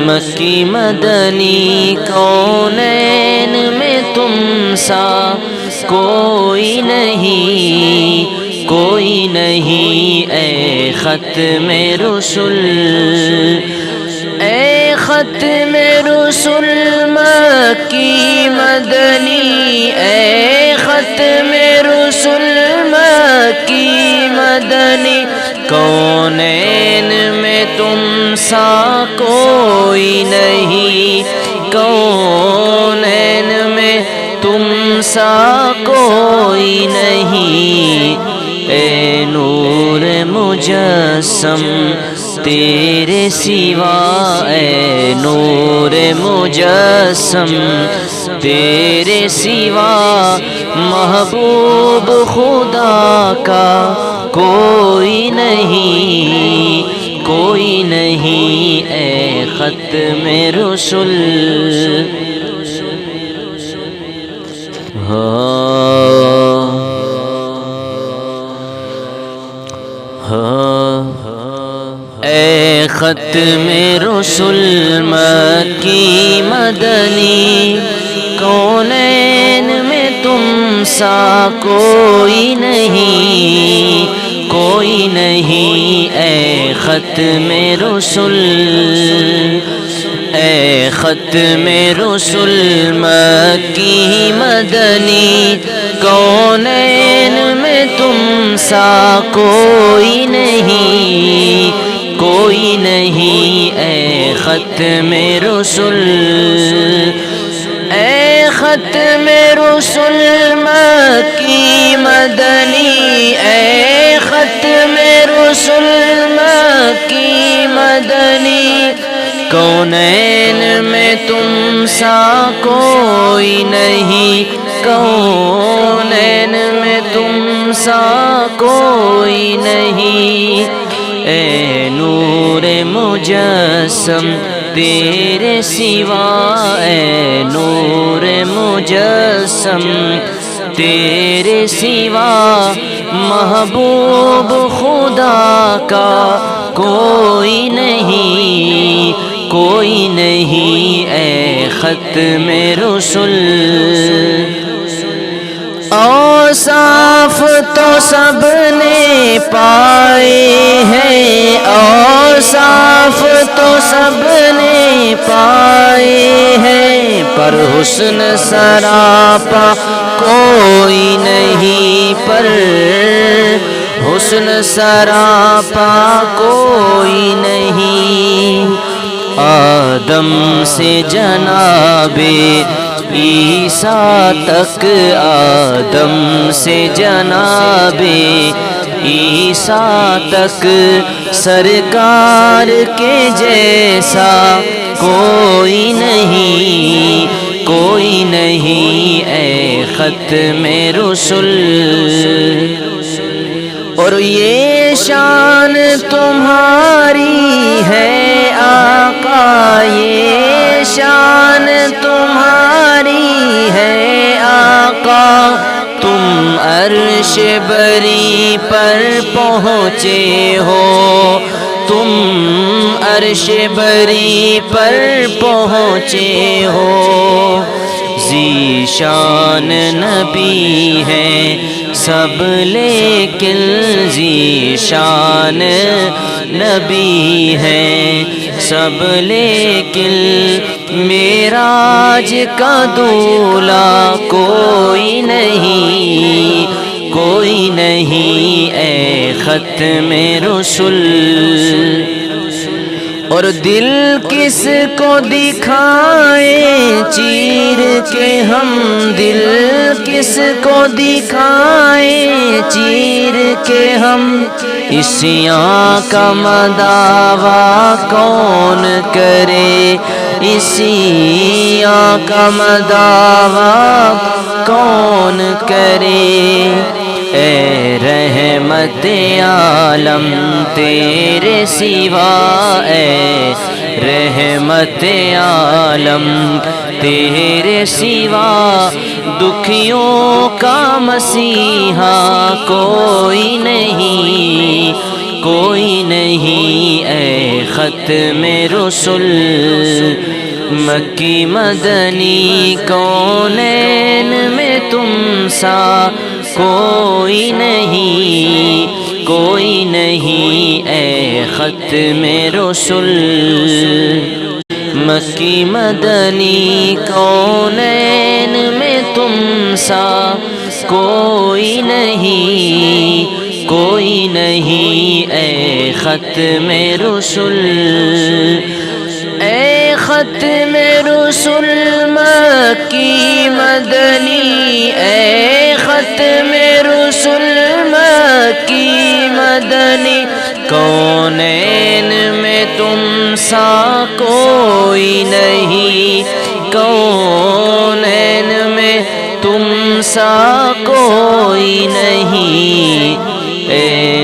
مکی مدنی کونین میں تم سا کوئی نہیں، کوئی نہیں اے ختم رسل، اے ختم رسل مکی مدنی، اے ختم رسل مکی مدنی کونین میں تم سا کوئی نہیں، کونین میں تم سا کوئی نہیں، اے نور مجسم تیرے سوا، اے نور مجسم تیرے سوا محبوب خدا کا کوئی نہیں، کوئی نہیں اے ختم رسل۔ اے ختم رسل مکی مدنی کونین میں تم سا کوئی نہیں، کوئی نہیں اے ختم رسل، اے ختم رسل مکی مدنی کونین میں تم سا کوئی نہیں، کوئی نہیں اے ختم رسل، اے ختم رسل مکی مدنی، اے ختم رسل مکی مدنی کونین میں تم سا کوئی نہیں، کونین میں تم سا کوئی نہیں، اے نور مجسم تیرے سوا، اے نور مجسم تیرے سوا محبوب خدا کا کوئی نہیں، کوئی نہیں اے ختم رسل۔ اوصاف تو سب نے پائے ہیں، اوصاف تو سب نے پائے ہیں، پر حسن سراپا کوئی نہیں، پر حسن سراپا کوئی نہیں، آدم سے جناب عیسیٰ تک، آدم سے جناب عیسیٰ تک سرکار کے جیسا کوئی نہیں، کوئی نہیں اے ختم رسل، اور یہ شان تمہاری ہے آقا، یہ شان تمہاری ہے آقا، تم عرش بری پر پہنچے ہو، تم عرش بری پر پہنچے ہو، ذیشان نبی ہیں سب لیکن ذیشان نبی ہیں سب لیکن معراج کا دولہ کوئی نہیں، کوئی نہیں اے ختم رسل، اور دل کس کو دکھائیں چیر کے ہم، دل کس کو دکھائیں چیر کے ہم، اسیاں کا مداوا کون کرے، اسیاں کا مداوا کون کرے، اے رحمت عالم تیرے سوا، اے رحمت عالم تیرے سوا، دکھیوں کا مسیحا کوئی نہیں، کوئی نہیں اے ختم ختم رسل مکی مدنی کونین میں تم سا کوئی نہیں، کوئی نہیں، اے ختم رسل مکی مدنی کونین میں تم سا کوئی نہیں، کوئی نہیں، اے ختم رسل، اے ختم رسل مکی مدنی، اے ختم رسل مکی مدنی کونین میں تم سا کوئی نہیں، کونین میں تم سا کوئی نہیں، اے